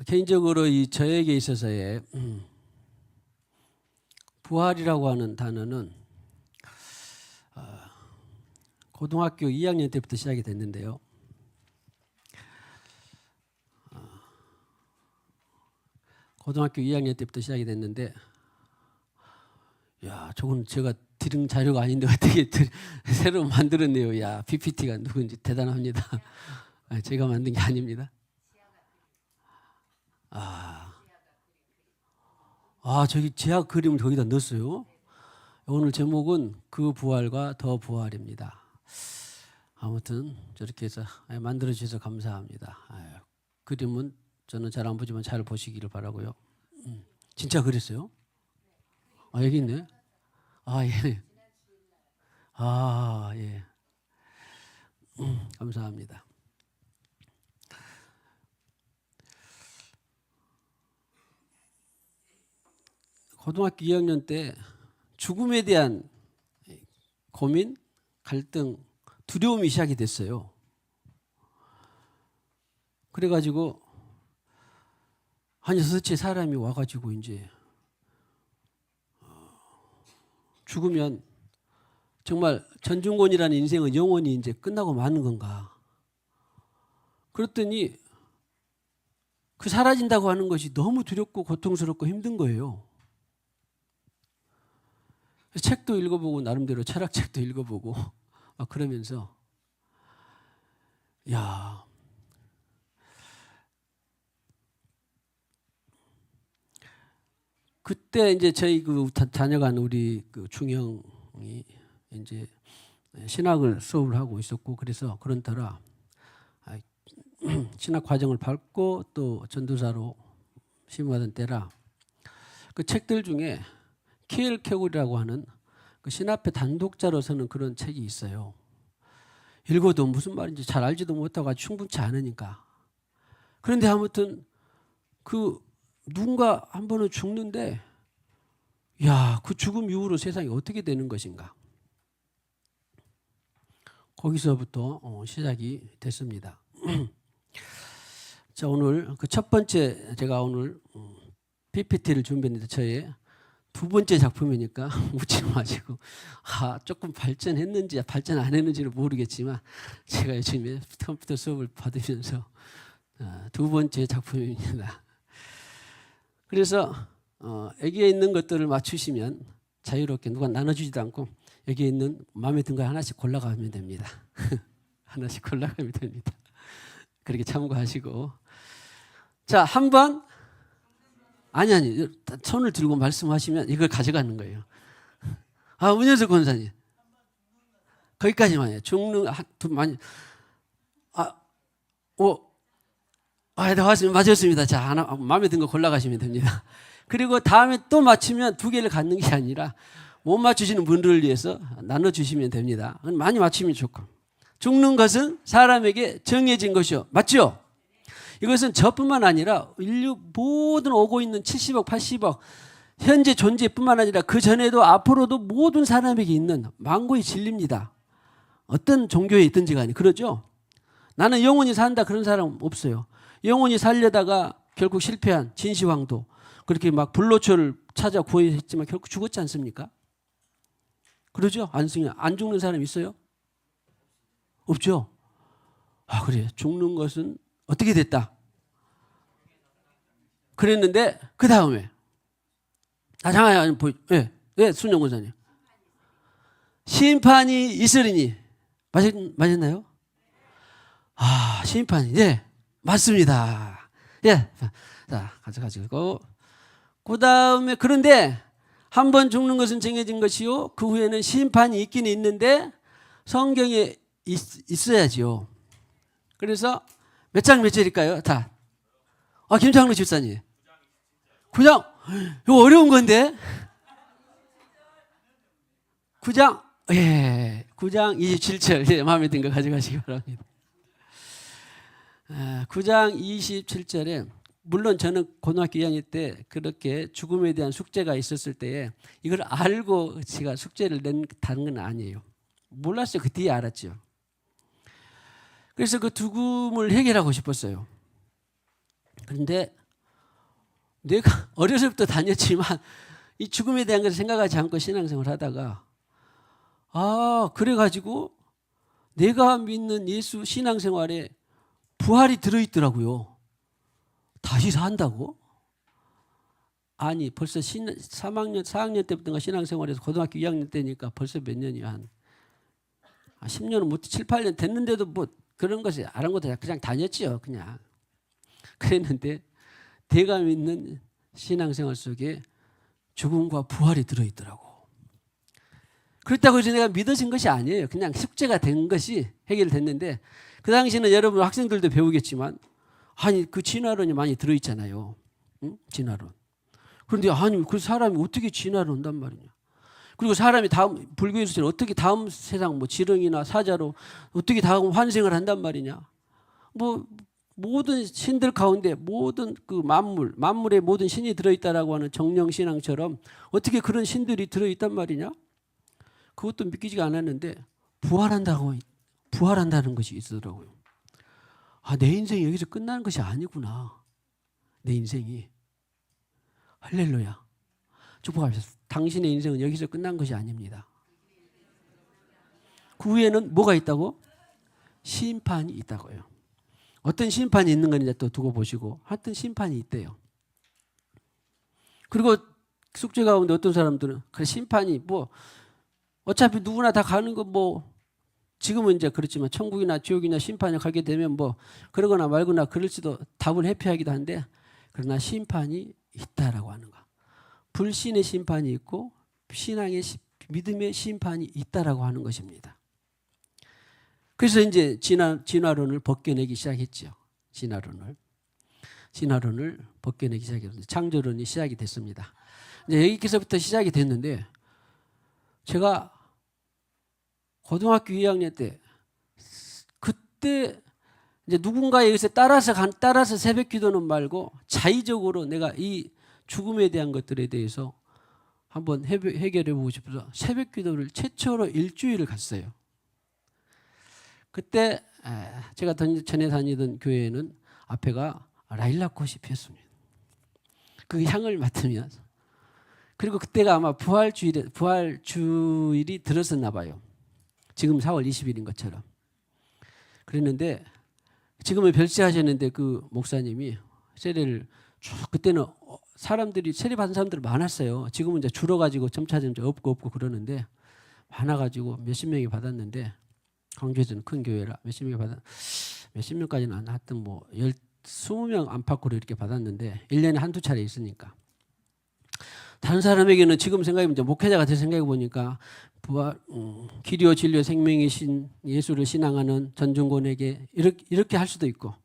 개인적으로 이 저에게 있어서의 부활이라고 하는 단어는 고등학교 2학년 때부터 시작이 됐는데요. 고등학교 2학년 때부터 시작이 됐는데, 야, 저건 제가 들은 자료가 아닌데 어떻게 새로 만들었네요. 야, PPT가 누군지 대단합니다. 제가 만든 게 아닙니다. 저기 제약 그림을 거기다 넣었어요. 오늘 제목은 그 부활과 더 부활입니다. 아무튼 저렇게 해서 만들어 주셔서 감사합니다. 그림은 저는 잘 안 보지만 잘 보시기를 바라고요. 진짜 그랬어요? 여기 있네. 예. 예. 감사합니다. 고등학교 2학년 때 죽음에 대한 고민, 갈등, 두려움이 시작이 됐어요. 그래가지고 한 6째 사람이 와가지고 이제 죽으면 정말 전중권이라는 인생은 영원히 이제 끝나고 마는 건가? 그랬더니 그 사라진다고 하는 것이 너무 두렵고 고통스럽고 힘든 거예요. 책도 읽어보고 나름대로 철학책도 읽어보고 그러면서 야, 그때 이제 저희 그 다녀간 우리 그 중형이 이제 신학을 수업을 하고 있었고, 그래서 그런 터라 신학 과정을 밟고 또 전도사로 심화된 때라 그 책들 중에 키엘 케굴이라고 하는 그 신앞에 단독자로 서는 그런 책이 있어요. 읽어도 무슨 말인지 잘 알지도 못하고 충분치 않으니까. 그런데 아무튼 그 누군가 한 번은 죽는데 야, 그 죽음 이후로 세상이 어떻게 되는 것인가. 거기서부터 시작이 됐습니다. 자, 오늘 그 첫 번째 제가 오늘 PPT를 준비했는데 저의 두 번째 작품이니까 웃지 마시고 조금 발전했는지 발전 안 했는지는 모르겠지만 제가 요즘에 컴퓨터 수업을 받으면서 두 번째 작품입니다. 그래서 여기에 있는 것들을 맞추시면 자유롭게 누가 나눠주지도 않고 여기에 있는 마음에 든 거 하나씩 골라가면 됩니다. 하나씩 골라가면 됩니다. 그렇게 참고하시고 자, 한번 아니 손을 들고 말씀하시면 이걸 가져가는 거예요. 문현석 권사님 거기까지만요. 죽는 많이 맞았습니다. 자, 하나 마음에 든 거 골라가시면 됩니다. 그리고 다음에 또 맞추면 두 개를 갖는 게 아니라 못 맞추시는 분들을 위해서 나눠주시면 됩니다. 많이 맞추면 좋고. 죽는 것은 사람에게 정해진 것이요. 맞죠? 이것은 저뿐만 아니라 인류 모든 오고 있는 70억, 80억 현재 존재뿐만 아니라 그 전에도 앞으로도 모든 사람에게 있는 만고의 진리입니다. 어떤 종교에 있든지 간에 그러죠? 나는 영원히 산다 그런 사람 없어요. 영원히 살려다가 결국 실패한 진시황도 그렇게 막 불로초를 찾아 구했지만 결국 죽었지 않습니까? 그러죠? 안 죽는 사람 있어요? 없죠? 그래. 죽는 것은 어떻게 됐다? 그랬는데 그 다음에 잠깐만 순영 권사님 심판이 있으리니 맞았나요? 심판이 맞습니다. 자 가져가지고 그 다음에 그런데 한 번 죽는 것은 정해진 것이요 그 후에는 심판이 있긴 있는데 성경에 있어야지요. 그래서 몇 장 몇 절일까요? 다. 김창로 집사님. 9장. 이거 어려운 건데. 9장. 9장 27절. 마음에 든 거 가져가시기 바랍니다. 9장 27절에 물론 저는 고등학교 2학년 때 그렇게 죽음에 대한 숙제가 있었을 때에 이걸 알고 제가 숙제를 낸다는 건 아니에요. 몰랐어요. 그 뒤에 알았죠. 그래서 그 죽음을 해결하고 싶었어요. 그런데 내가 어려서부터 다녔지만 이 죽음에 대한 것을 생각하지 않고 신앙생활을 하다가 그래가지고 내가 믿는 예수 신앙생활에 부활이 들어있더라고요. 다시 산다고? 아니 벌써 3학년, 4학년 때부터가 신앙생활에서 고등학교 2학년 때니까 벌써 몇 년이야. 한 10년은 못 7, 8년 됐는데도 뭐 그런 것이 아랑곳하지 그냥 다녔지요. 그냥. 그랬는데 내가 믿는 신앙생활 속에 죽음과 부활이 들어있더라고. 그렇다고 해서 내가 믿어진 것이 아니에요. 그냥 숙제가 된 것이 해결됐는데 그 당시에는 여러분 학생들도 배우겠지만 아니 그 진화론이 많이 들어있잖아요. 응? 진화론. 그런데 아니 그 사람이 어떻게 진화를 온단 말이냐. 그리고 사람이 다음 불교에서는 어떻게 다음 세상 뭐 지렁이나 사자로 어떻게 다음 환생을 한단 말이냐. 뭐 모든 신들 가운데 모든 그 만물에 모든 신이 들어있다라고 하는 정령 신앙처럼 어떻게 그런 신들이 들어있단 말이냐. 그것도 믿기지가 않았는데 부활한다는 것이 있더라고요. 내 인생이 여기서 끝나는 것이 아니구나. 내 인생이. 할렐루야. 축복합시다. 당신의 인생은 여기서 끝난 것이 아닙니다. 그 후에는 뭐가 있다고? 심판이 있다고요. 어떤 심판이 있는 건 이제 또 두고 보시고 하여튼 심판이 있대요. 그리고 숙제 가운데 어떤 사람들은 그래 심판이 뭐 어차피 누구나 다 가는 거 뭐 지금은 이제 그렇지만 천국이나 지옥이나 심판에 가게 되면 뭐 그러거나 말거나 그럴지도 답을 회피하기도 한데 그러나 심판이 있다라고 하는 거. 불신의 심판이 있고 신앙의 믿음의 심판이 있다라고 하는 것입니다. 그래서 이제 진화론을 벗겨내기 시작했죠. 진화론을 벗겨내기 시작했는데 창조론이 시작이 됐습니다. 이제 여기서부터 시작이 됐는데 제가 고등학교 2학년 때 그때 이제 누군가에 의해서 따라서 새벽 기도는 말고 자의적으로 내가 이 죽음에 대한 것들에 대해서 한번 해결해 보고 싶어서 새벽 기도를 최초로 일주일을 갔어요. 그때 제가 전에 다니던 교회에는 앞에가 라일락꽃이 피었습니다. 그 향을 맡으면서 그리고 그때가 아마 부활주일이 들었었나 봐요. 지금 4월 20일인 것처럼. 그랬는데 지금은 별세하셨는데 그 목사님이 세례를 그때는 세례 받은 사람들이 많았어요. 지금은 이제 줄어가지고 점차점차 없고 그러는데 많아가지고 몇십 명이 받았는데 광주에서는 큰 교회라 몇십 명까지는 안 하여튼 뭐 20명 안팎으로 이렇게 받았는데 1년에 한두 차례 있으니까. 다른 사람에게는 지금 생각해보면 목회자가 될 생각해 보니까 길이요 진리요 생명이신 예수를 신앙하는 전중곤에게 이렇게 할 수도 있고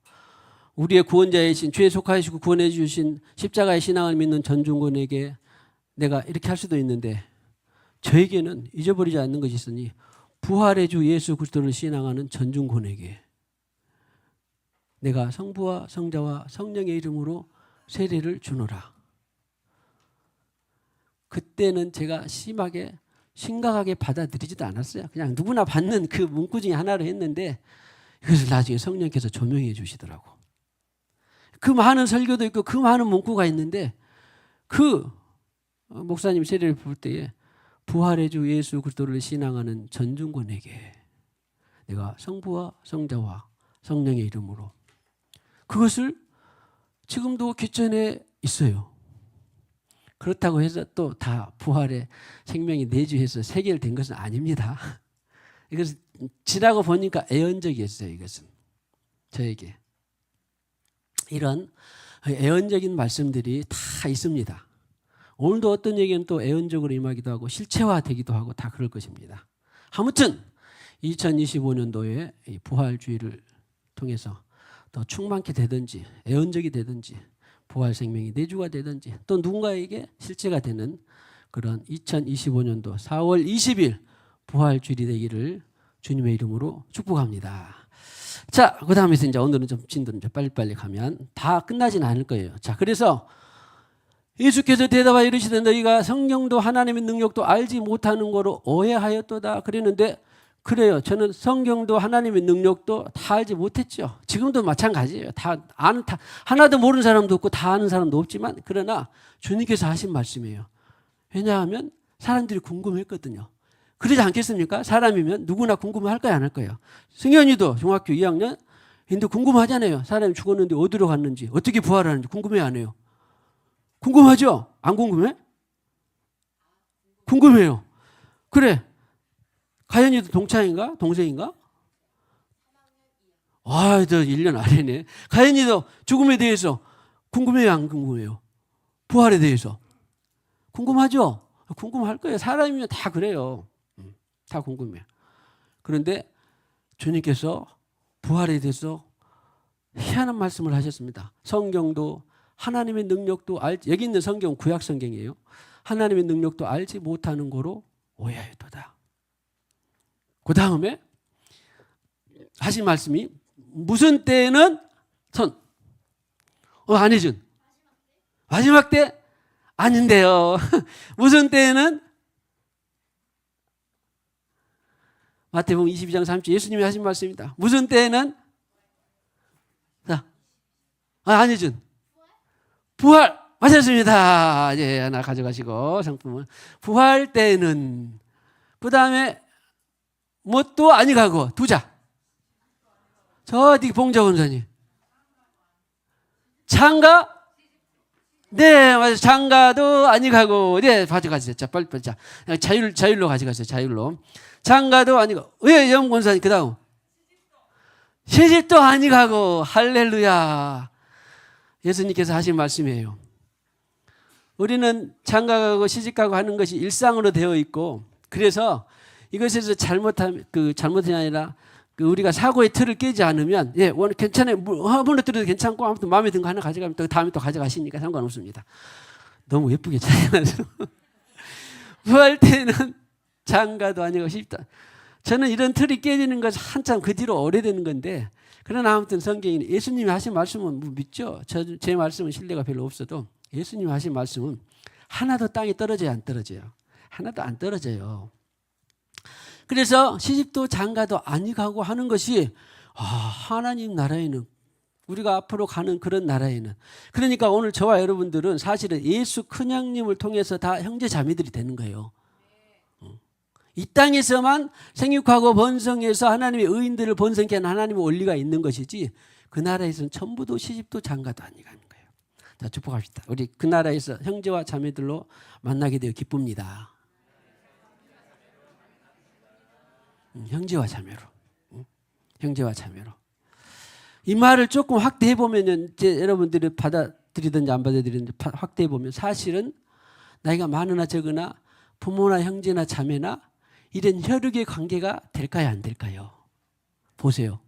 우리의 구원자이신 죄에 속하시고 구원해 주신 십자가의 신앙을 믿는 전중곤에게 내가 이렇게 할 수도 있는데 저에게는 잊어버리지 않는 것이 있으니 부활의 주 예수 그리스도를 신앙하는 전중곤에게 내가 성부와 성자와 성령의 이름으로 세례를 주노라. 그때는 제가 심각하게 받아들이지도 않았어요. 그냥 누구나 받는 그 문구 중에 하나로 했는데 이것을 나중에 성령께서 조명해 주시더라고. 그 많은 설교도 있고 그 많은 문구가 있는데 그 목사님 세례를 볼 때에 부활의 주 예수 그리스도를 신앙하는 전중곤에게 내가 성부와 성자와 성령의 이름으로 그것을 지금도 귀천에 있어요. 그렇다고 해서 또 다 부활의 생명이 내주해서 해결된 것은 아닙니다. 이것은 지나고 보니까 애언적이었어요. 이것은 저에게. 이런 애언적인 말씀들이 다 있습니다. 오늘도 어떤 얘기는 또 애언적으로 임하기도 하고 실체화되기도 하고 다 그럴 것입니다. 아무튼 2025년도에 이 부활주의를 통해서 더 충만케 되든지 애언적이 되든지 부활 생명이 내주가 되든지 또 누군가에게 실제가 되는 그런 2025년도 4월 20일 부활주일이 되기를 주님의 이름으로 축복합니다. 자, 그 다음에서 이제 오늘은 좀 진도는 좀 빨리빨리 가면 다 끝나진 않을 거예요. 자, 그래서 예수께서 대답하여 이르시되 너희가 성령도 하나님의 능력도 알지 못하는 거로 오해하였도다 그랬는데 그래요. 저는 성경도 하나님의 능력도 다 알지 못했죠. 지금도 마찬가지예요. 하나도 모르는 사람도 없고 다 아는 사람도 없지만 그러나 주님께서 하신 말씀이에요. 왜냐하면 사람들이 궁금했거든요. 그러지 않겠습니까? 사람이면 누구나 궁금할 거야 안 할 거예요. 승현이도 중학교 2학년 근데 궁금하잖아요. 사람이 죽었는데 어디로 갔는지 어떻게 부활하는지 궁금해 안 해요? 궁금하죠? 안 궁금해? 궁금해요. 그래. 가연이도 동창인가? 동생인가? 아, 저 1년 아래네. 가연이도 죽음에 대해서 궁금해요? 안 궁금해요? 부활에 대해서. 궁금하죠? 궁금할 거예요. 사람이면 다 그래요. 다 궁금해요. 그런데 주님께서 부활에 대해서 희한한 말씀을 하셨습니다. 성경도 하나님의 능력도 여기 있는 성경 구약 성경이에요. 하나님의 능력도 알지 못하는 거로 오해하였도다. 그 다음에 하신 말씀이 무슨 때에는 안혜준 마지막 때 아닌데요. 무슨 때에는 마태복음 22장 30절 예수님이 하신 말씀입니다. 무슨 때에는 안혜준 부활 맞았습니다. 예, 하나 가져가시고 상품은 부활 때는 그 다음에 뭣도 아니 가고 두자. 저 어디 봉자 원사님 장가 네 맞아요. 장가도 아니 가고 네 가져가세요. 자 빨리 자 자율로 가져가세요. 자율로 장가도 아니고 왜 영권사님 그 다음 시집도 아니 가고 할렐루야. 예수님께서 하신 말씀이에요. 우리는 장가가고 시집가고 하는 것이 일상으로 되어 있고 그래서 이것에서 잘못이 아니라 우리가 사고의 틀을 깨지 않으면 예, 괜찮아요. 무너뜨려도 괜찮고 아무튼 마음에 든 거 하나 가져가면 또 다음에 또 가져가시니까 상관없습니다. 너무 예쁘게 차이나서 부활 때는 장가도 아니고 시집도 저는 이런 틀이 깨지는 것이 한참 그 뒤로 오래되는 건데 그러나 아무튼 성경이 예수님이 하신 말씀은 믿죠. 제 말씀은 신뢰가 별로 없어도 예수님이 하신 말씀은 하나도 땅에 떨어져요 안 떨어져요? 하나도 안 떨어져요. 그래서 시집도 장가도 아니 가고 하는 것이 하나님 나라에는 우리가 앞으로 가는 그런 나라에는 그러니까 오늘 저와 여러분들은 사실은 예수 큰형님을 통해서 다 형제 자매들이 되는 거예요. 이 땅에서만 생육하고 번성해서 하나님의 의인들을 번성케 하는 하나님의 원리가 있는 것이지 그 나라에서는 전부도 시집도 장가도 아니 가는 거예요. 자 축복합시다. 우리 그 나라에서 형제와 자매들로 만나게 되어 기쁩니다. 형제와 자매로. 형제와 자매로. 이 말을 조금 확대해 보면은 이제 여러분들이 받아들이든지 안 받아들이든지 확대해 보면 사실은 나이가 많으나 적으나 부모나 형제나 자매나 이런 혈육의 관계가 될까요 안 될까요? 보세요.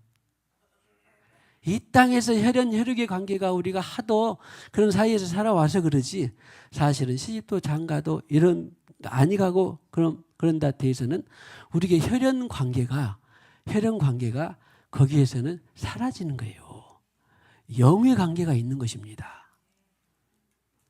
이 땅에서 혈육의 관계가 우리가 하도 그런 사이에서 살아와서 그러지 사실은 시집도 장가도 이런 아니 가고 그런 데 대해서는 우리의 혈연 관계가 거기에서는 사라지는 거예요. 영의 관계가 있는 것입니다.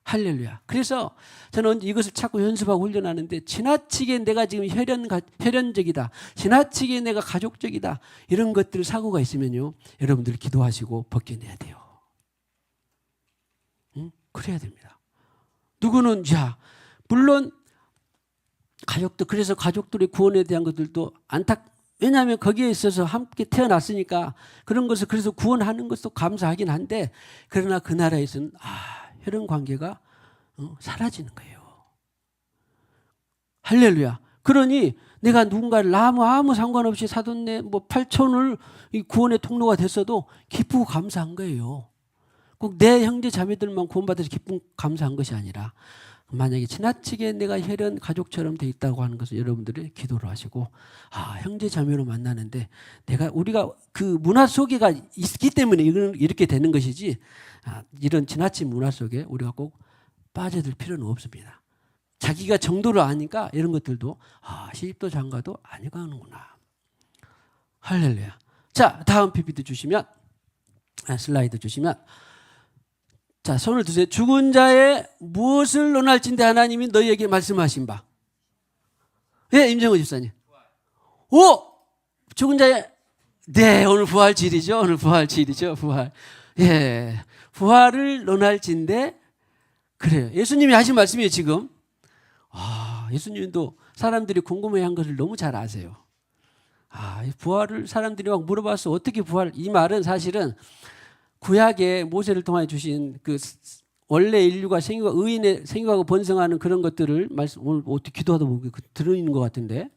할렐루야. 그래서 저는 이것을 자꾸 연습하고 훈련하는데 지나치게 내가 지금 혈연적이다. 지나치게 내가 가족적이다. 이런 것들 사고가 있으면요. 여러분들 기도하시고 벗겨내야 돼요. 그래야 됩니다. 누구는 물론 그래서 가족들의 구원에 대한 것들도 왜냐하면 거기에 있어서 함께 태어났으니까 그런 것을 그래서 구원하는 것도 감사하긴 한데 그러나 그 나라에서는 혈연 관계가 사라지는 거예요. 할렐루야. 그러니 내가 누군가를 아무 상관없이 사돈네 8천을 구원의 통로가 됐어도 기쁘고 감사한 거예요. 꼭 내 형제 자매들만 구원받아서 기쁨 감사한 것이 아니라 만약에 지나치게 내가 혈연 가족처럼 돼 있다고 하는 것을 여러분들이 기도를 하시고 형제 자매로 만나는데 우리가 그 문화 속에가 있기 때문에 이렇게 되는 것이지 이런 지나친 문화 속에 우리가 꼭 빠져들 필요는 없습니다. 자기가 정도를 아니까 이런 것들도 시집도 장가도 아니 가는구나. 할렐루야. 자 다음 PPT 주시면 슬라이드 주시면 자, 손을 드세요. 죽은 자의 무엇을 논할진대 하나님이 너희에게 말씀하신 바. 예, 임정호 집사님. 죽은 자의 네, 오늘 부활절이죠. 오늘 부활절이죠. 부활. 예. 부활을 논할진데 그래요. 예수님이 하신 말씀이에요, 지금. 예수님도 사람들이 궁금해한 것을 너무 잘 아세요. 부활을 사람들이 막 물어봤어. 어떻게 부활? 이 말은 사실은 구약에 모세를 통해 주신 그 원래 인류가 생육과 의인의 생육하고 번성하는 그런 것들을 말씀 오늘 어떻게 기도하다 보면 들어있는 것 같은데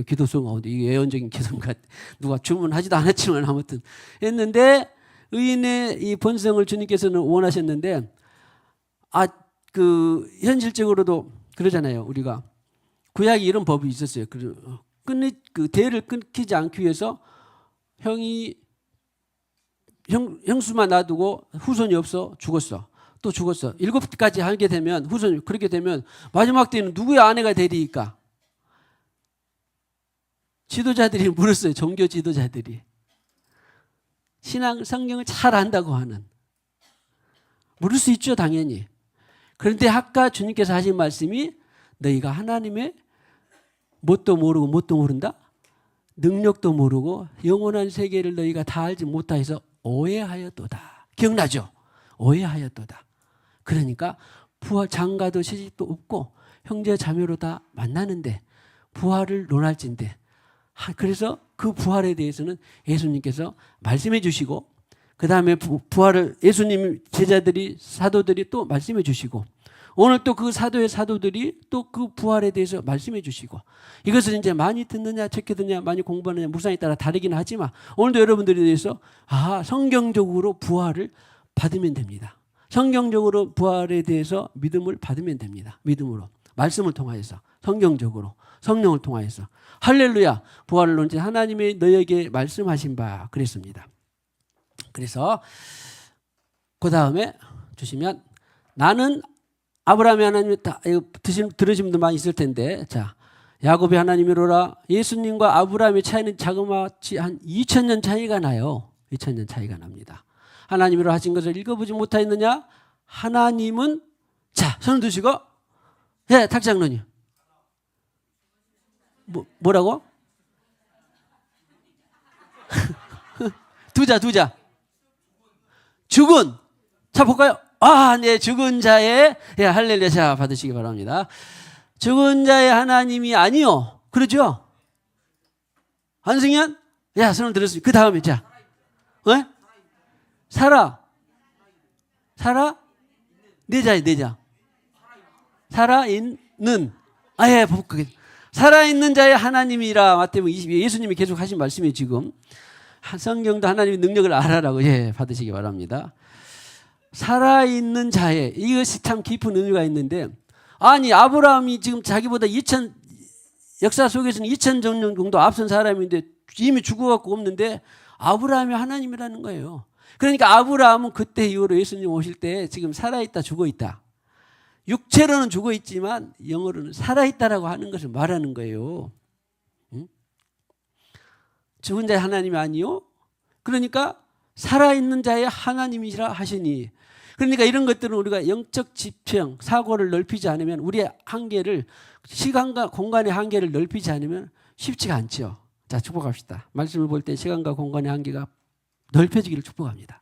기도서가 어디 이게 예언적인 기도인가 누가 주문하지도 않았지만 아무튼 했는데 의인의 이 번성을 주님께서는 원하셨는데 그 현실적으로도 그러잖아요. 우리가 구약에 이런 법이 있었어요. 그 대를 끊기지 않기 위해서 형수만 놔두고 후손이 없어 죽었어. 또 죽었어. 7가지 하게 되면 후손이 그렇게 되면 마지막 때는 누구의 아내가 되리까? 지도자들이 물었어요. 종교 지도자들이. 신앙 성경을 잘 안다고 하는. 물을 수 있죠, 당연히. 그런데 아까 주님께서 하신 말씀이 너희가 하나님의 뭣도 모르고 뭣도 모른다? 능력도 모르고 영원한 세계를 너희가 다 알지 못하여서 오해하였도다. 기억나죠? 오해하였도다. 그러니까 부활 장가도 시집도 없고 형제 자매로 다 만나는데 부활을 논할진데 그래서 그 부활에 대해서는 예수님께서 말씀해 주시고 그 다음에 부활을 예수님 제자들이 사도들이 또 말씀해 주시고 오늘 또 그 사도들이 또 그 부활에 대해서 말씀해 주시고 이것을 이제 많이 듣느냐 적게 듣느냐 많이 공부하느냐 묵상에 따라 다르긴 하지만 오늘도 여러분들에 대해서 성경적으로 부활을 받으면 됩니다. 성경적으로 부활에 대해서 믿음을 받으면 됩니다. 믿음으로 말씀을 통하여서 성경적으로 성령을 통하여서 할렐루야 부활을 논지 하나님의 너에게 말씀하신 바 그랬습니다. 그래서 그 다음에 주시면 나는 아브라함의 하나님 들으신 분들 많이 있을 텐데 자 야곱의 하나님이로라 예수님과 아브라함의 차이는 자그마치 한 2000년 차이가 나요. 2000년 차이가 납니다. 하나님으로 하신 것을 읽어보지 못하였느냐? 하나님은 자 손을 드시고 예 탁장로님 뭐라고? 두자 죽은 자 볼까요? 네 죽은 자의 할렐루야 자 받으시기 바랍니다. 죽은 자의 하나님이 아니요 그러죠? 한승현 손을 들었습니다. 그 다음에 자 살아 내자 살아있는 살아있는 자의 하나님이라 마태복음 22 예수님이 계속 하신 말씀이 지금 성경도 하나님의 능력을 알아라고 받으시기 바랍니다. 살아있는 자의 이것이 참 깊은 의미가 있는데 아니 아브라함이 지금 자기보다 역사 속에서는 2000년 정도 앞선 사람인데 이미 죽어갖고 없는데 아브라함이 하나님이라는 거예요. 그러니까 아브라함은 그때 이후로 예수님 오실 때 지금 살아있다 죽어있다 육체로는 죽어있지만 영어로는 살아있다라고 하는 것을 말하는 거예요. 죽은 자의 하나님이 아니요 그러니까 살아있는 자의 하나님이시라 하시니 그러니까 이런 것들은 우리가 영적 지평 사고를 넓히지 않으면 우리의 한계를 시간과 공간의 한계를 넓히지 않으면 쉽지가 않죠. 자 축복합시다. 말씀을 볼 때 시간과 공간의 한계가 넓혀지기를 축복합니다.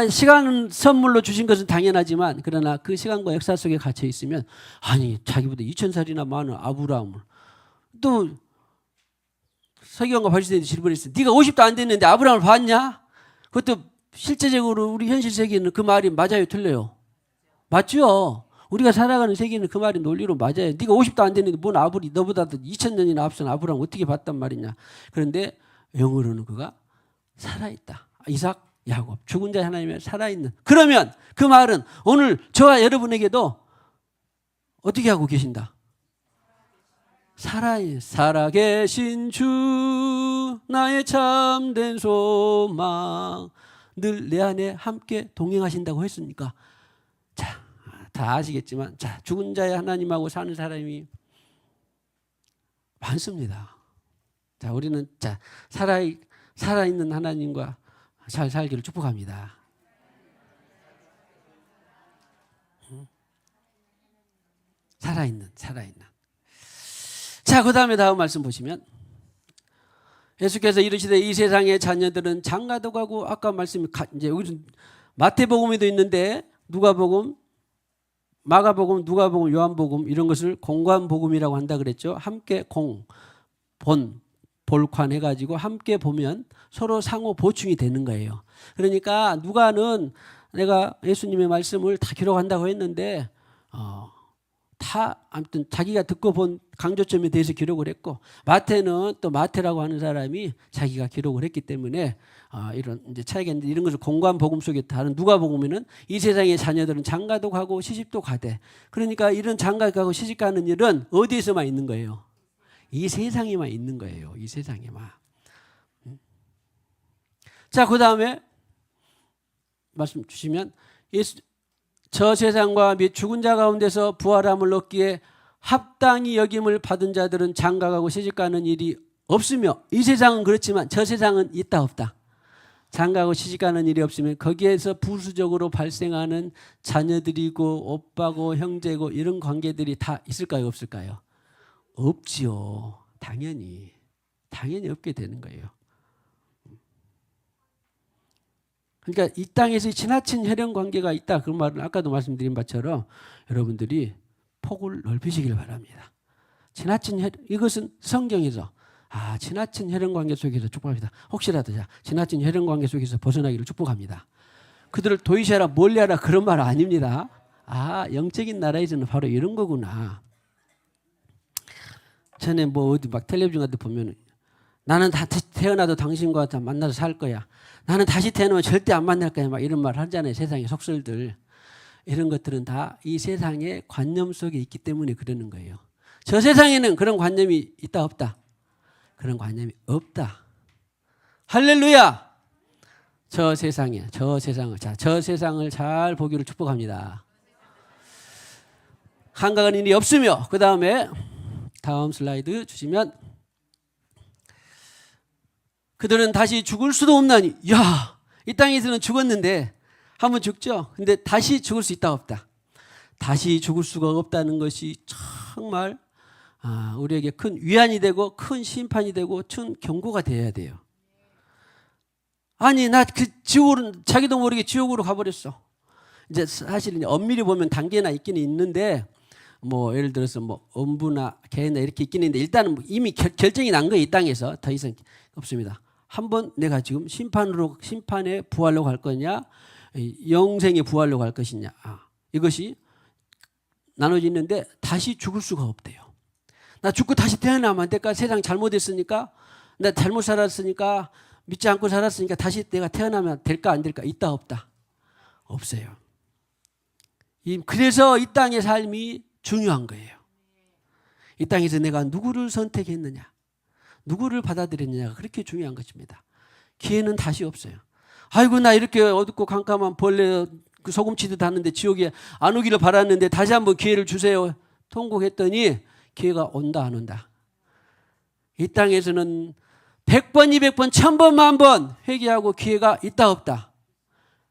시간은 선물로 주신 것은 당연하지만 그러나 그 시간과 역사 속에 갇혀 있으면 아니 자기보다 2000살이나 많은 아브라함을 또 서기관과 바리새인들이 질문했어요. 네가 50도 안 됐는데 아브라함을 봤냐? 그것도 실제적으로 우리 현실 세계는 그 말이 맞아요 틀려요? 맞죠? 우리가 살아가는 세계는 그 말이 논리로 맞아요. 네가 50도 안 됐는데 뭔 너보다 2000년이나 앞선 아브라함 어떻게 봤단 말이냐. 그런데 영어로는 그가 살아있다. 이삭 야곱 죽은 자의 하나님이 살아있는 그러면 그 말은 오늘 저와 여러분에게도 어떻게 하고 계신다? 살아계신 주 나의 참된 소망 늘 내 안에 함께 동행하신다고 했으니까 자, 다 아시겠지만 자, 죽은 자의 하나님하고 사는 사람이 많습니다. 자, 우리는 자, 살아있는 하나님과 잘 살기를 축복합니다. 살아있는. 자, 그 다음에 다음 말씀 보시면 예수께서 이르시되 이 세상의 자녀들은 장가도 가고 아까 말씀이 이제 여기 마태복음에도 있는데 누가복음, 마가복음, 누가복음, 요한복음 이런 것을 공관복음이라고 한다 그랬죠. 함께 볼관 해가지고 함께 보면 서로 상호 보충이 되는 거예요. 그러니까 누가는 내가 예수님의 말씀을 다 기록한다고 했는데 다 아무튼 자기가 듣고 본 강조점에 대해서 기록을 했고 마태는 또 마태라고 하는 사람이 자기가 기록을 했기 때문에 이런 이제 차이가 있는데 이런 것을 공관 복음 속에 다른 누가복음에는 이 세상의 자녀들은 장가도 가고 시집도 가대. 그러니까 이런 장가 가고 시집 가는 일은 어디에서만 있는 거예요? 이 세상에만 있는 거예요. 이 세상에만. 자, 그 다음에 말씀 주시면 저 세상과 및 죽은 자 가운데서 부활함을 얻기에 합당히 여김을 받은 자들은 장가가고 시집가는 일이 없으며 이 세상은 그렇지만 저 세상은 있다 없다. 장가가고 시집가는 일이 없으면 거기에서 부수적으로 발생하는 자녀들이고 오빠고 형제고 이런 관계들이 다 있을까요 없을까요? 없지요. 당연히 없게 되는 거예요. 그러니까 이 땅에서 지나친 혈연 관계가 있다. 그 말은 아까도 말씀드린 바처럼 여러분들이 폭을 넓히시길 바랍니다. 이것은 성경에서 지나친 혈연 관계 속에서 축복합니다. 혹시라도 지나친 혈연 관계 속에서 벗어나기를 축복합니다. 그들을 도이시하라 멀리하라 그런 말 아닙니다. 영적인 나라에서는 바로 이런 거구나. 전에 뭐 어디 막 텔레비전 같은 데 보면 나는 다 태어나도 당신과 다 만나서 살 거야. 나는 다시 태어나면 절대 안 만날 거야. 막 이런 말 하잖아요. 세상의 속설들. 이런 것들은 다 이 세상의 관념 속에 있기 때문에 그러는 거예요. 저 세상에는 그런 관념이 있다 없다? 그런 관념이 없다. 할렐루야. 저 세상을 잘 보기를 축복합니다. 한가한 일이 없으며 그 다음에 다음 슬라이드 주시면 그들은 다시 죽을 수도 없나니 이 땅에서는 죽었는데 한번 죽죠. 근데 다시 죽을 수 있다 없다. 다시 죽을 수가 없다는 것이 정말 우리에게 큰 위안이 되고 큰 심판이 되고 큰 경고가 되어야 돼요. 아니 나 그 지옥으로 자기도 모르게 지옥으로 가버렸어. 이제 사실 엄밀히 보면 단계나 있기는 있는데 뭐 예를 들어서 뭐 음부나 개나 이렇게 있기는 있는데 일단은 이미 결정이 난 거예요. 이 땅에서 더 이상 없습니다. 한번 내가 지금 심판의 부활로 갈 거냐 영생의 부활로 갈 것이냐 이것이 나눠지는데 다시 죽을 수가 없대요. 나 죽고 다시 태어나면 안 될까? 세상 잘못했으니까 나 잘못 살았으니까 믿지 않고 살았으니까 다시 내가 태어나면 될까 안 될까? 있다 없다? 없어요. 그래서 이 땅의 삶이 중요한 거예요. 이 땅에서 내가 누구를 선택했느냐 누구를 받아들였느냐가 그렇게 중요한 것입니다. 기회는 다시 없어요. 아이고 나 이렇게 어둡고 깜깜한 벌레 소금치듯 하는데 지옥에 안 오기를 바랐는데 다시 한번 기회를 주세요. 통곡했더니 기회가 온다 안 온다. 이 땅에서는 100번 200번 1000번 만번 회개하고 기회가 있다 없다.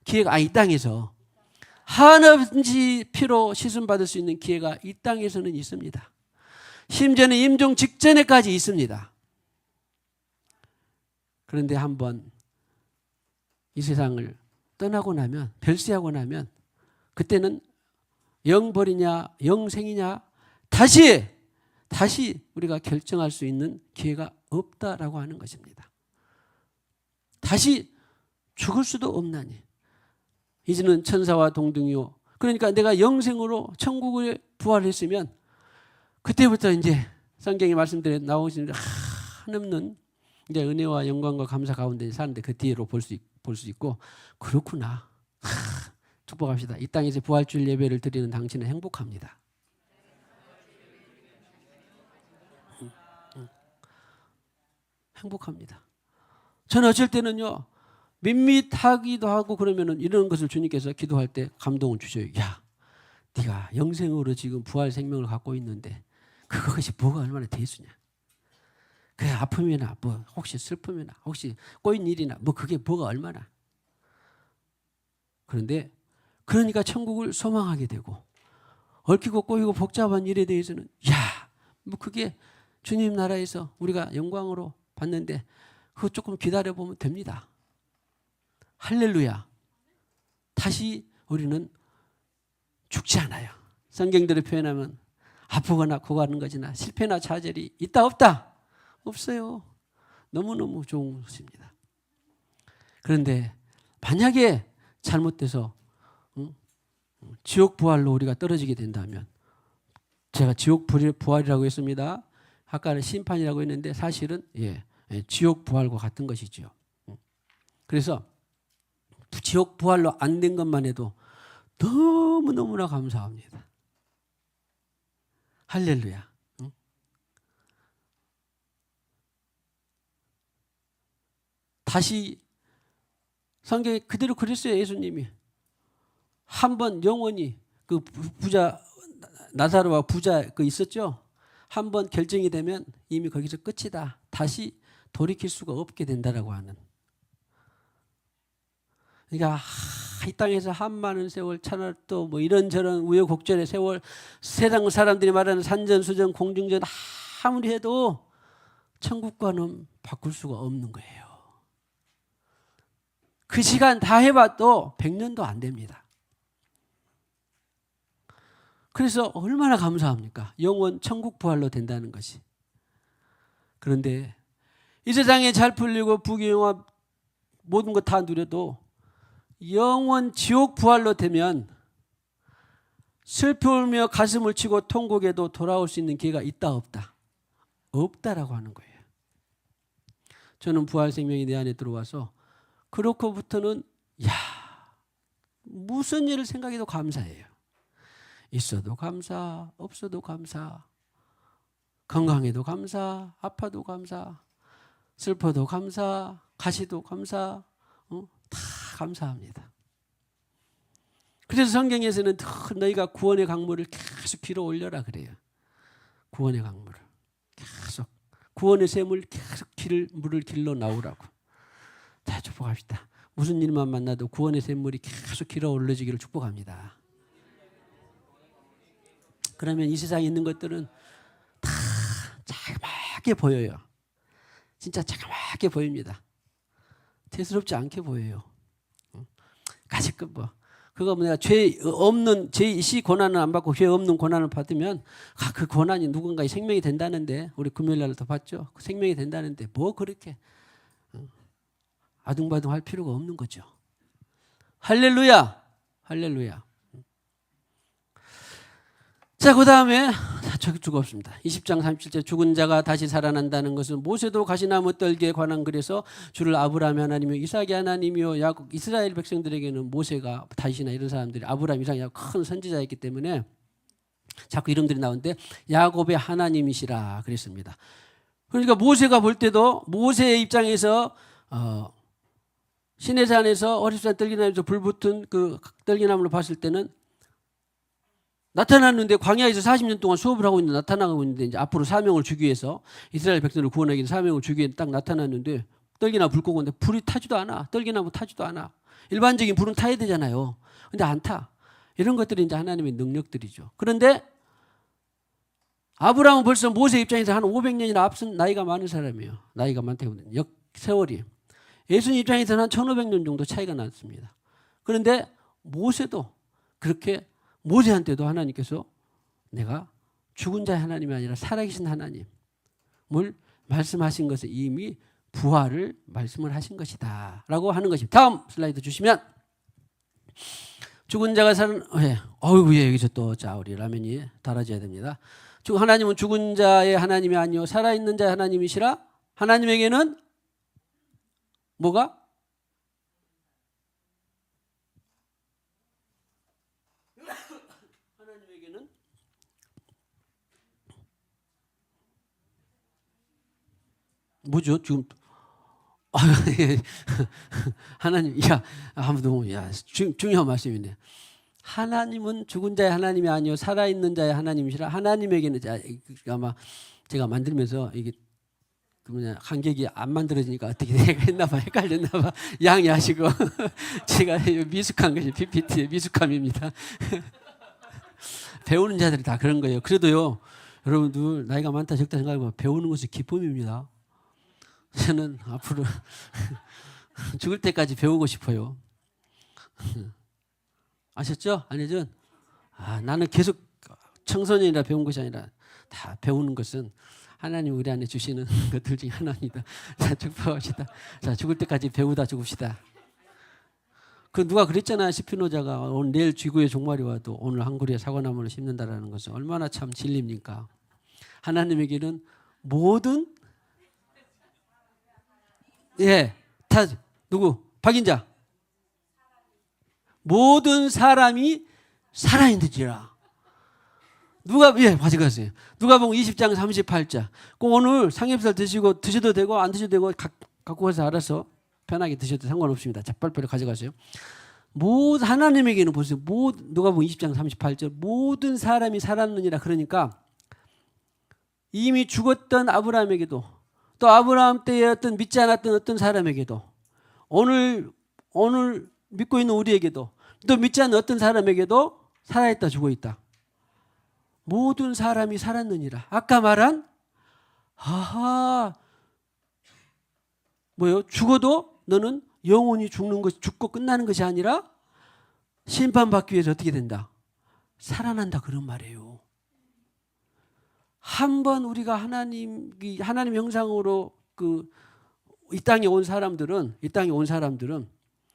기회가 이 땅에서 한없이 피로 씻음받을 수 있는 기회가 이 땅에서는 있습니다. 심지어는 임종 직전에까지 있습니다. 그런데 한번 이 세상을 떠나고 나면 별세하고 나면 그때는 영벌이냐 영생이냐 다시 우리가 결정할 수 있는 기회가 없다라고 하는 것입니다. 다시 죽을 수도 없나니 이제는 천사와 동등이요. 그러니까 내가 영생으로 천국에 부활했으면 그때부터 이제 성경이 말씀대로 나오시는 한없는 이제 은혜와 영광과 감사 가운데 사는데 그 뒤로 볼 수 있고 그렇구나. 축복합시다. 이 땅에서 부활주일 예배를 드리는 당신은 행복합니다. 행복합니다. 저는 어쩔 때는요 밋밋하기도 하고 그러면은 이런 것을 주님께서 기도할 때 감동을 주셔요. 야, 네가 영생으로 지금 부활 생명을 갖고 있는데 그것이 뭐가 얼마나 대수냐. 그 아픔이나 뭐 혹시 슬픔이나 혹시 꼬인 일이나 뭐 그게 뭐가 얼마나. 그런데 그러니까 천국을 소망하게 되고 얽히고 꼬이고 복잡한 일에 대해서는 야, 뭐 그게 주님 나라에서 우리가 영광으로 받는데 그거 조금 기다려보면 됩니다. 할렐루야. 다시 우리는 죽지 않아요. 성경대로 표현하면 아프거나 고가는 거지나 실패나 좌절이 있다 없다? 없어요. 너무너무 좋은 것입니다. 그런데 만약에 잘못돼서 지옥 부활로 우리가 떨어지게 된다면, 제가 지옥 부활이라고 했습니다. 아까는 심판이라고 했는데 사실은 지옥 부활과 같은 것이죠. 그래서 지옥 부활로 안 된 것만 해도 너무너무나 감사합니다. 할렐루야. 다시 성경에 그대로 그랬어요. 예수님이 한번 영원히 그 부자 나사로와 부자 그 있었죠. 한번 결정이 되면 이미 거기서 끝이다. 다시 돌이킬 수가 없게 된다라고 하는. 그러니까 이 땅에서 한 많은 세월 차나 또 뭐 이런저런 우여곡절의 세월, 세상 사람들이 말하는 산전수전 공중전 아무리 해도 천국과는 바꿀 수가 없는 거예요. 그 시간 다 해봐도 100년도 안 됩니다. 그래서 얼마나 감사합니까? 영원 천국 부활로 된다는 것이. 그런데 이 세상에 잘 풀리고 부귀영화 모든 것 다 누려도 영원 지옥 부활로 되면 슬퍼 울며 가슴을 치고 통곡해도 돌아올 수 있는 기회가 있다 없다? 없다라고 하는 거예요. 저는 부활 생명이 내 안에 들어와서 그렇고부터는 무슨 일을 생각해도 감사해요. 있어도 감사, 없어도 감사, 건강해도 감사, 아파도 감사, 슬퍼도 감사, 가시도 감사, 다 감사합니다. 그래서 성경에서는 너희가 구원의 강물을 계속 길어 올려라 그래요. 구원의 강물을 계속, 구원의 샘을 계속 물을 길러 나오라고. 자, 축복합시다. 무슨 일만 만나도 구원의 샘물이 계속 길어 올려지기를 축복합니다. 그러면 이 세상에 있는 것들은 다 자그맣게 보여요. 진짜 자그맣게 보입니다. 대수롭지 않게 보여요. 가시껏 뭐 그거 내가 죄 없는 죄시 고난을 안 받고 죄 없는 고난을 받으면 그 고난이 누군가의 생명이 된다는데, 우리 금요일 날도 봤죠. 그 생명이 된다는데 뭐 그렇게 아둥바둥 할 필요가 없는 거죠. 할렐루야, 할렐루야. 자, 그 다음에 저기 없습니다. 20장 37절 죽은 자가 다시 살아난다는 것은 모세도 가시나무 떨기에 관한 글에서 주를 아브라함의 하나님이요 이삭의 하나님이요 야곱 이스라엘 백성들에게는 모세가 다시나 이런 사람들이 아브라함 이삭 야곱 큰 선지자였기 때문에 자꾸 이름들이 나오는데 야곱의 하나님이시라 그랬습니다. 그러니까 모세가 볼 때도 모세의 입장에서 시내산에서 어리산 떨기나무에서 불 붙은 그 떨기나무를 봤을 때는 나타났는데, 광야에서 40년 동안 수업을 하고 있는데 나타나고 있는데, 이제 앞으로 사명을 주기 위해서 이스라엘 백성을 구원하기 위해서 사명을 주기 위해서 딱 나타났는데 떨기나무 불 끄고 있는데 불이 타지도 않아. 떨기나무 타지도 않아. 일반적인 불은 타야 되잖아요. 근데 안 타. 이런 것들이 이제 하나님의 능력들이죠. 그런데 아브라함은 벌써 모세 입장에서 한 500년이나 앞선 나이가 많은 사람이에요. 나이가 많다고 하면 세월이. 예수님 입장에서는 한 1500년 정도 차이가 났습니다. 그런데 모세도 그렇게, 모세한테도 하나님께서 내가 죽은 자의 하나님이 아니라 살아계신 하나님을 말씀하신 것에 이미 부활을 말씀을 하신 것이다 라고 하는 것입니다. 다음 슬라이드 주시면, 죽은 자가 사는, 여기서 또 자 우리 라면이 달아져야 됩니다. 하나님은 죽은 자의 하나님이 아니요 살아있는 자의 하나님이시라. 하나님에게는 뭐가? 하나님에게는 뭐죠? 지금 하나님, 아무도 중요한 말씀이네. 하나님은 죽은 자의 하나님이 아니요 살아있는 자의 하나님이시라. 하나님에게는, 아마 제가 만들면서 이게 간격이 안 만들어지니까 어떻게 했나봐, 헷갈렸나봐 양해하시고 제가 미숙한 것이 PPT의 미숙함입니다. 배우는 자들이 다 그런 거예요. 그래도요, 여러분들 나이가 많다 적다 생각하면 배우는 것이 기쁨입니다. 저는 앞으로 죽을 때까지 배우고 싶어요. 아셨죠? 아니죠? 나는 계속 청소년이라 배운 것이 아니라 다 배우는 것은 하나님 우리 안에 주시는 것들 중에 하나입니다. 자, 축복합시다. 자, 죽을 때까지 배우다 죽읍시다. 그 누가 그랬잖아요. 스피노자가 오늘 내일 지구의 종말이 와도 오늘 한 그루의 사과나무를 심는다라는 것은 얼마나 참 진리입니까? 하나님에게는 모든 다 누구? 박인자. 모든 사람이 살아있는지라. 가져가세요. 누가복음 20장 38자. 꼭 오늘 삼겹살 드셔도 되고 안 드셔도 되고 갖고 가서 알아서 편하게 드셔도 상관없습니다. 자, 빨리빨리 가져가세요. 하나님에게는 보세요. 누가복음 20장 38절. 모든 사람이 살았느니라. 그러니까 이미 죽었던 아브라함에게도 또 아브라함 때에 어떤 믿지 않았던 어떤 사람에게도 오늘 믿고 있는 우리에게도 또 믿지 않는 어떤 사람에게도 살아있다 죽어있다. 모든 사람이 살았느니라. 아까 말한 죽어도 너는 영원히 죽고 끝나는 것이 아니라 심판받기 위해서 어떻게 된다? 살아난다 그런 말이에요. 한번 우리가 하나님 형상으로 이 땅에 온 사람들은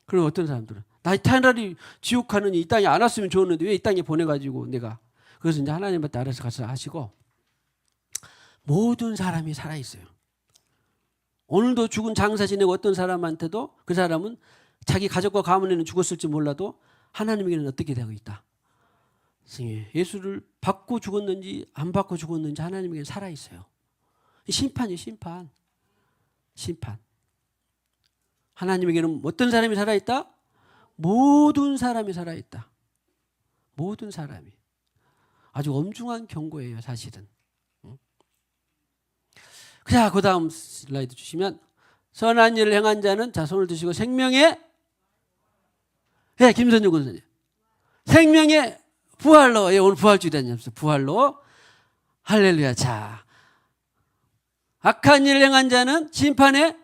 그리고 어떤 사람들은 나 차라리 지옥 가느니 이 땅에 안 왔으면 좋았는데 왜 이 땅에 보내가지고 내가 그래서 이제 하나님한테 알아서 가서 하시고 모든 사람이 살아있어요. 오늘도 죽은 장사 지내고 어떤 사람한테도 그 사람은 자기 가족과 가문에는 죽었을지 몰라도 하나님에게는 어떻게 되고 있다. 예수를 받고 죽었는지 안 받고 죽었는지 하나님에게는 살아있어요. 심판이에요. 심판. 하나님에게는 어떤 사람이 살아있다? 모든 사람이 살아있다. 모든 사람이. 아주 엄중한 경고예요, 사실은. 자, 그 다음 슬라이드 주시면 선한 일을 행한 자는 자 손을 드시고 생명의 김선주 권사님 생명의 부활로 오늘 부활주일이라는 부활로 할렐루야. 자, 악한 일을 행한 자는 심판의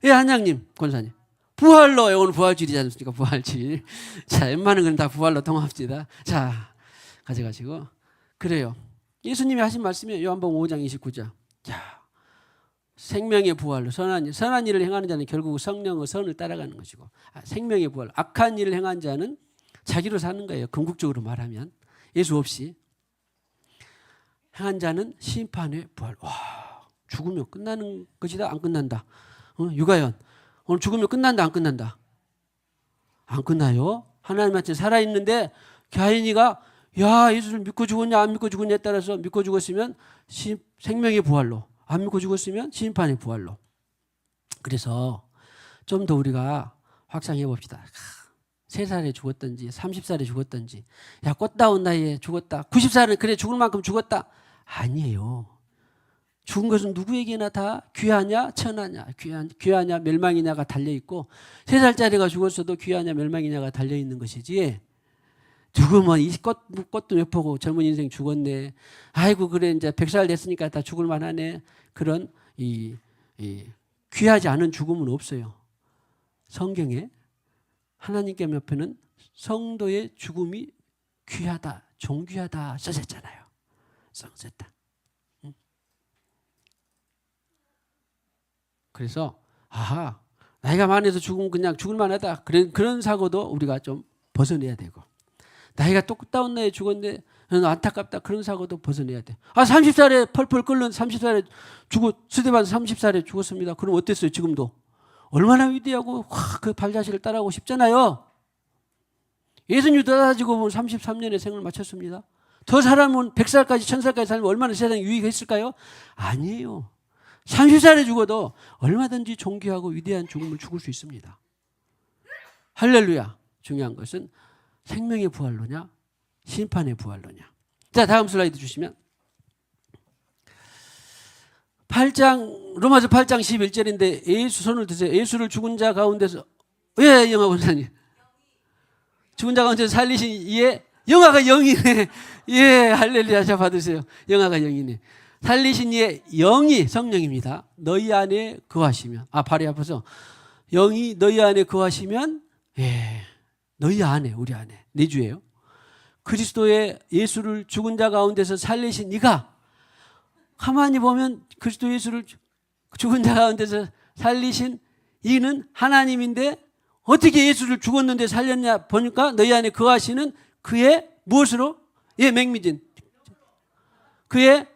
한양님 권사님 부활로 오늘 부활주일이지 않습니까? 부활주일. 자, 웬만한 건 다 부활로 통합시다. 자, 가져가시고 그래요. 예수님이 하신 말씀이 요한복음 5장 29절. 자, 생명의 부활로 선한 일을 행하는 자는 결국 성령의 선을 따라가는 것이고 생명의 부활. 악한 일을 행한 자는 자기로 사는 거예요. 궁극적으로 말하면 예수 없이. 행한 자는 심판의 부활. 와, 죽으면 끝나는 것이다. 안 끝난다. 유가연 오늘 죽으면 끝난다. 안 끝난다. 안 끝나요. 하나님한테 살아있는데 가인이가 예수를 믿고 죽었냐 안 믿고 죽었냐에 따라서 믿고 죽었으면 생명의 부활로 안 믿고 죽었으면 심판의 부활로. 그래서 좀 더 우리가 확장해 봅시다. 3살에 죽었든지 30살에 죽었든지 꽃다운 나이에 죽었다. 90살은 그래 죽을 만큼 죽었다. 아니에요. 죽은 것은 누구에게나 다 귀하냐 천하냐 귀하냐 멸망이냐가 달려있고 3살짜리가 죽었어도 귀하냐 멸망이냐가 달려있는 것이지 죽으면 이 꽃도 못 보고 젊은 인생 죽었네. 아이고 그래 이제 100살 됐으니까 다 죽을 만하네. 그런 귀하지 않은 죽음은 없어요. 성경에 하나님께 옆에는 성도의 죽음이 귀하다, 존귀하다 써졌잖아요. 써졌다. 그래서 나이가 많아서 죽으면 그냥 죽을 만하다. 그런 사고도 우리가 좀 벗어내야 되고 나이가 똑다운 나이에 죽었는데 안타깝다. 그런 사고도 벗어내야 돼. 30살에 펄펄 끓는 30살에 스데반 30살에 죽었습니다. 그럼 어땠어요? 지금도 얼마나 위대하고 그 발자식을 따라하고 싶잖아요. 예수님 따라가지고 보면 33년의 생을 마쳤습니다. 더 살아면 100살까지 1000살까지 살면 얼마나 세상에 유익했을까요? 아니에요. 30살에 죽어도 얼마든지 존귀하고 위대한 죽음을 죽을 수 있습니다. 할렐루야. 중요한 것은 생명의 부활로냐 심판의 부활로냐. 자, 다음 슬라이드 주시면 로마서 8장 11절인데 예수 손을 드세요. 예수를 죽은 자 가운데서 영화 권사님 죽은 자 가운데서 살리신 이의 영화가 영이네. 예, 할렐루야. 자, 받으세요. 영화가 영이네. 살리신 이의 영이 성령입니다. 너희 안에 거하시면. 발이 아파서. 영이 너희 안에 거하시면, 예, 너희 안에, 우리 안에. 내주예요. 그리스도의 예수를 죽은 자 가운데서 살리신 이가, 가만히 보면 그리스도 예수를 죽은 자 가운데서 살리신 이는 하나님인데 어떻게 예수를 죽었는데 살렸냐 보니까 너희 안에 거하시는 그의 무엇으로? 예, 맹미진. 그의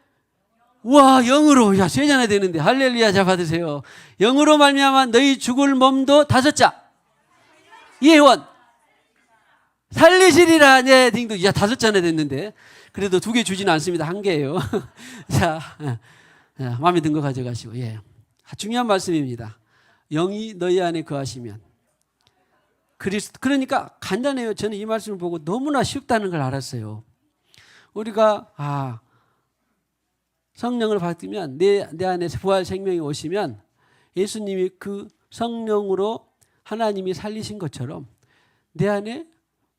영으로. 야, 세 자나 되는데. 할렐루야. 자, 받으세요. 영으로 말미암아 너희 죽을 몸도 다섯 자 예원 살리시리라. 네, 딩도. 야, 다섯 자나 됐는데. 그래도 두 개 주지는 않습니다. 한 개예요. 자, 마음에 든 거 가져가시고. 예. 중요한 말씀입니다. 영이 너희 안에 거하시면. 그러니까 간단해요. 저는 이 말씀을 보고 너무나 쉽다는 걸 알았어요. 우리가 성령을 받으면 내 안에서 부활 생명이 오시면 예수님이 그 성령으로 하나님이 살리신 것처럼 내 안에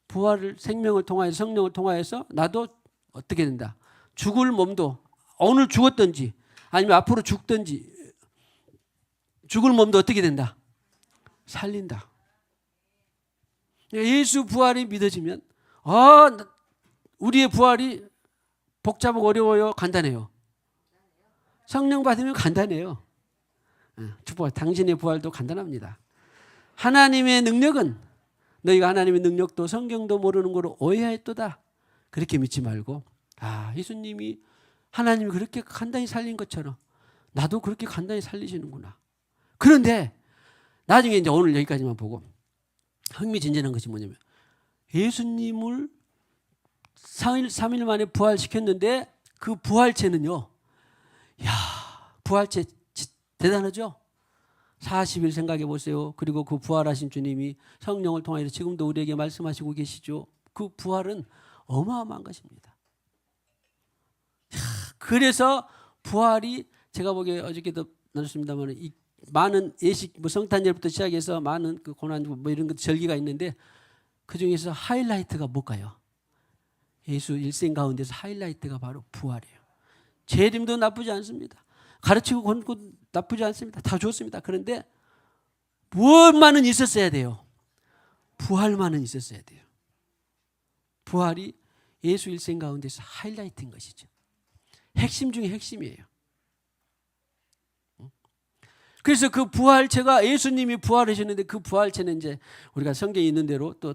부활을 생명을 통하여서 성령을 통하여서 나도 어떻게 된다. 죽을 몸도 오늘 죽었든지 아니면 앞으로 죽든지 죽을 몸도 어떻게 된다. 살린다. 예수 부활이 믿어지면 우리의 부활이 복잡하고 어려워요? 간단해요? 성령 받으면 간단해요. 축복. 당신의 부활도 간단합니다. 하나님의 능력은 너희가 하나님의 능력도 성경도 모르는 거로 오해했도다. 그렇게 믿지 말고 예수님이 하나님이 그렇게 간단히 살린 것처럼 나도 그렇게 간단히 살리시는구나. 그런데 나중에 이제 오늘 여기까지만 보고 흥미진진한 것이 뭐냐면 예수님을 3일 만에 부활시켰는데 그 부활체는요. 부활체 대단하죠? 40일 생각해 보세요. 그리고 그 부활하신 주님이 성령을 통해서 지금도 우리에게 말씀하시고 계시죠. 그 부활은 어마어마한 것입니다. 그래서 부활이 제가 보기에 어저께도 나눴습니다만 이 많은 예식 성탄절부터 시작해서 많은 그 고난 이런 것 절기가 있는데 그 중에서 하이라이트가 뭘까요? 예수 일생 가운데서 하이라이트가 바로 부활이에요. 재림도 나쁘지 않습니다. 가르치고 권고 나쁘지 않습니다. 다 좋습니다. 그런데 무엇만은 있었어야 돼요? 부활만은 있었어야 돼요. 부활이 예수 일생 가운데서 하이라이트인 것이죠. 핵심 중에 핵심이에요. 그래서 그 부활체가 예수님이 부활하셨는데 그 부활체는 이제 우리가 성경에 있는 대로 또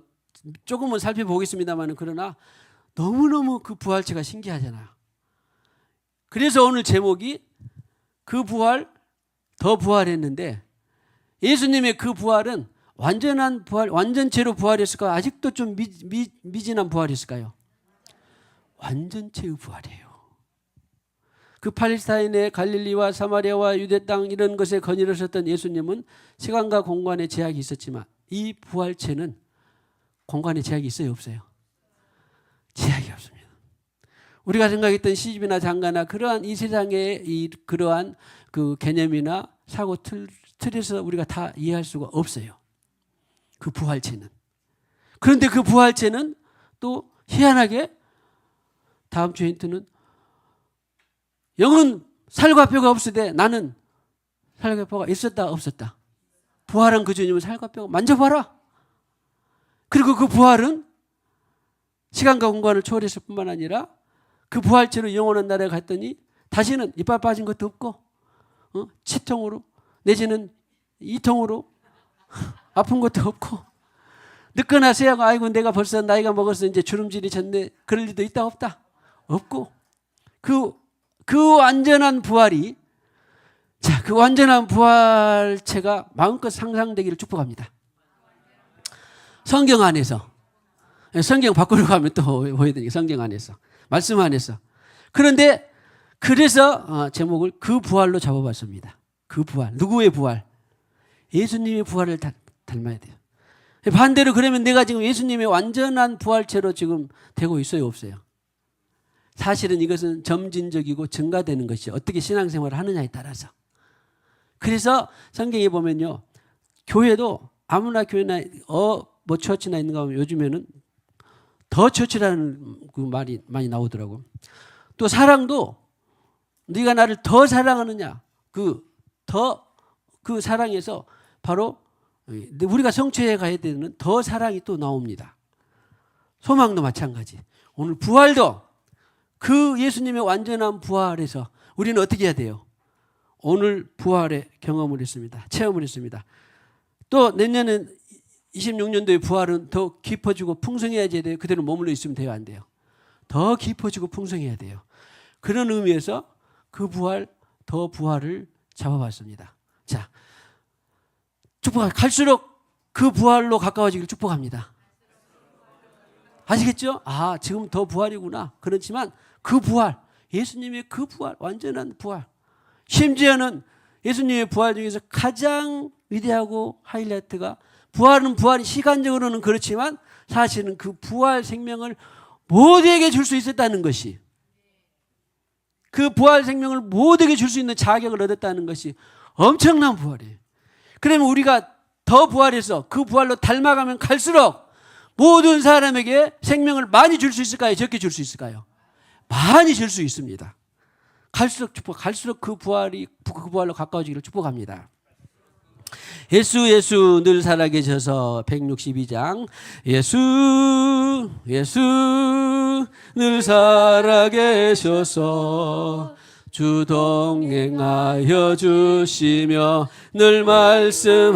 조금은 살펴보겠습니다만 그러나 너무너무 그 부활체가 신기하잖아요. 그래서 오늘 제목이 그 부활 더 부활했는데 예수님의 그 부활은 완전한 부활, 완전체로 부활했을까요? 아직도 좀 미진한 부활했을까요? 완전체의 부활이에요. 그 팔레스타인의 갈릴리와 사마리아와 유대 땅 이런 것에 거닐으셨던 예수님은 시간과 공간에 제약이 있었지만 이 부활체는 공간에 제약이 있어요, 없어요? 제약이 없습니다. 우리가 생각했던 시집이나 장가나 그러한 이 세상의 그러한 그 개념이나 사고 틀에서 우리가 다 이해할 수가 없어요. 그 부활체는. 그런데 그 부활체는 또 희한하게 다음 주 힌트는 영은 살과 뼈가 없으되 나는 살과 뼈가 있었다 없었다. 부활한 그 주님은 살과 뼈가 만져봐라. 그리고 그 부활은 시간과 공간을 초월했을 뿐만 아니라 그 부활체로 영원한 나라에 갔더니 다시는 이빨 빠진 것도 없고 치통으로 내지는 이통으로 아픈 것도 없고 늦거나 세하고 아이고 내가 벌써 나이가 먹어서 이제 주름질이 졌네 그럴 리도 있다 없다 없고 그 완전한 부활이 그 완전한 부활체가 마음껏 상상되기를 축복합니다. 성경 안에서 성경 밖으로 가면 또 보여야 되니까 성경 안에서 말씀 안에서 그런데 그래서 제목을 그 부활로 잡아봤습니다. 그 부활 누구의 부활? 예수님의 부활을 닮아야 돼요. 반대로 그러면 내가 지금 예수님의 완전한 부활체로 지금 되고 있어요 없어요? 사실은 이것은 점진적이고 증가되는 것이 어떻게 신앙생활을 하느냐에 따라서. 그래서 성경에 보면요. 교회도 아무나 교회나 처치나 있는가 하면 요즘에는 더 처치라는 그 말이 많이 나오더라고. 또 사랑도 네가 나를 더 사랑하느냐, 그 사랑에서 바로 우리가 성취해 가야 되는 더 사랑이 또 나옵니다. 소망도 마찬가지. 오늘 부활도 그 예수님의 완전한 부활에서 우리는 어떻게 해야 돼요? 오늘 부활의 경험을 했습니다. 체험을 했습니다. 또 내년엔 26년도의 부활은 더 깊어지고 풍성해야 돼요. 그대로 머물러 있으면 돼요? 안 돼요? 더 깊어지고 풍성해야 돼요. 그런 의미에서 그 부활, 더 부활을 잡아봤습니다. 자, 갈수록 그 부활로 가까워지기를 축복합니다. 아시겠죠? 아, 지금 더 부활이구나. 그렇지만 그 부활, 예수님의 그 부활, 완전한 부활. 심지어는 예수님의 부활 중에서 가장 위대하고 하이라이트가 부활이 시간적으로는 그렇지만 사실은 그 부활 생명을 모두에게 줄 수 있었다는 것이, 그 부활 생명을 모두에게 줄 수 있는 자격을 얻었다는 것이 엄청난 부활이에요. 그러면 우리가 더 부활해서 그 부활로 닮아가면 갈수록 모든 사람에게 생명을 많이 줄 수 있을까요? 적게 줄 수 있을까요? 많이 줄 수 있습니다. 갈수록 그 부활로 가까워지기를 축복합니다. 예수 늘 살아계셔서 162장 예수 늘 살아계셔서 주 동행하여 주시며 늘 말씀하시네.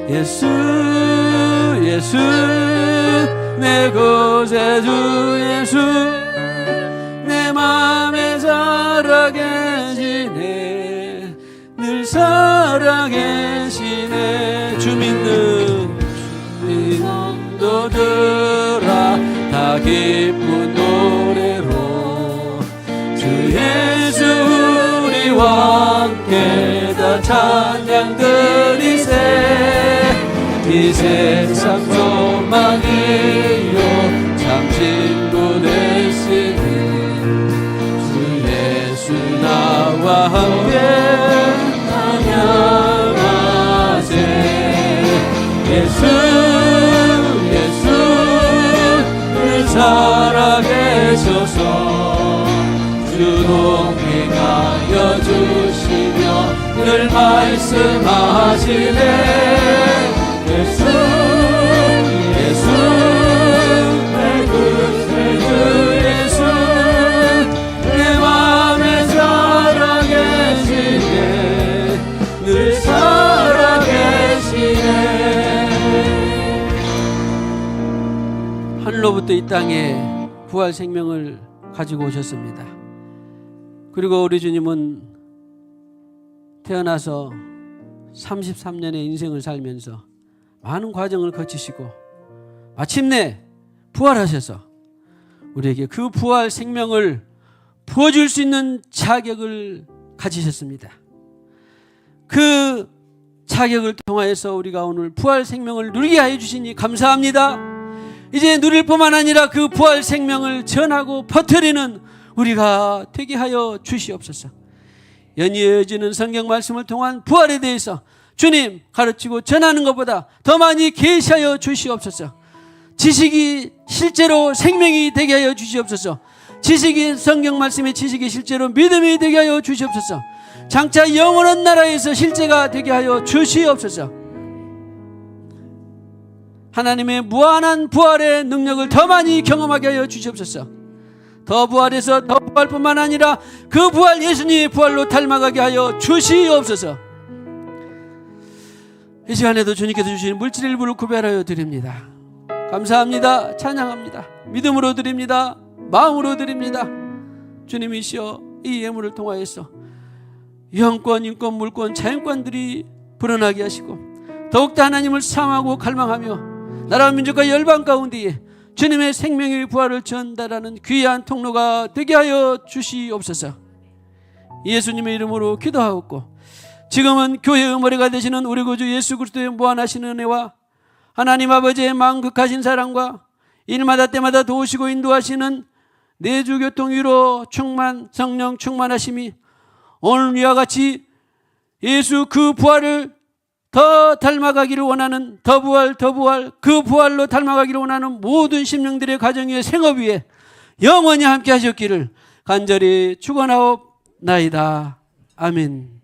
예수 내 구세주 예수 내 맘에 살아계시네. 늘 살아계시네. 주 믿는 성도들아 다 기쁜 노래로 주 예수 우리와 함께 다 찬양 드리세. 이 세상 소망이요 참 친구 되시는 주 예수 나와 함께 찬양하세. 예수 늘 살아계셔서 주 동행하여 주시며 늘 말씀하시네. 예수 내 구세주 예수 내 맘에 살아계시네. 늘 살아계시네. 하늘로부터 이 땅에 부활 생명을 가지고 오셨습니다. 그리고 우리 주님은 태어나서 33년의 인생을 살면서 많은 과정을 거치시고 마침내 부활하셔서 우리에게 그 부활 생명을 부어줄 수 있는 자격을 가지셨습니다. 그 자격을 통하여서 우리가 오늘 부활 생명을 누리게 하여 주시니 감사합니다. 이제 누릴 뿐만 아니라 그 부활 생명을 전하고 퍼뜨리는 우리가 되게 하여 주시옵소서. 연이어지는 성경 말씀을 통한 부활에 대해서 주님 가르치고 전하는 것보다 더 많이 계시하여 주시옵소서. 지식이 실제로 생명이 되게 하여 주시옵소서. 지식이 성경 말씀의 지식이 실제로 믿음이 되게 하여 주시옵소서. 장차 영원한 나라에서 실제가 되게 하여 주시옵소서. 하나님의 무한한 부활의 능력을 더 많이 경험하게 하여 주시옵소서. 더 부활해서 더 부활뿐만 아니라 그 부활 예수님의 부활로 닮아가게 하여 주시옵소서. 이 시간에도 주님께서 주신 물질 일부를 구별하여 드립니다. 감사합니다. 찬양합니다. 믿음으로 드립니다. 마음으로 드립니다. 주님이시여 이 예물을 통하여서 영권, 인권, 물권, 자연권들이 불어나게 하시고 더욱더 하나님을 사모하고 갈망하며 나라와 민족과 열방 가운데에 주님의 생명의 부활을 전달하는 귀한 통로가 되게 하여 주시옵소서. 예수님의 이름으로 기도하옵고 지금은 교회의 머리가 되시는 우리 구주 예수 그리스도의 무한하신 은혜와 하나님 아버지의 만극하신 사랑과 일마다 때마다 도우시고 인도하시는 내주교통 위로 충만 성령 충만하심이 오늘 위와 같이 예수 그 부활을 더 닮아가기를 원하는 더 부활 그 부활로 닮아가기를 원하는 모든 심령들의 가정 위에 생업 위에 영원히 함께 하셨기를 간절히 축원하옵나이다. 아멘.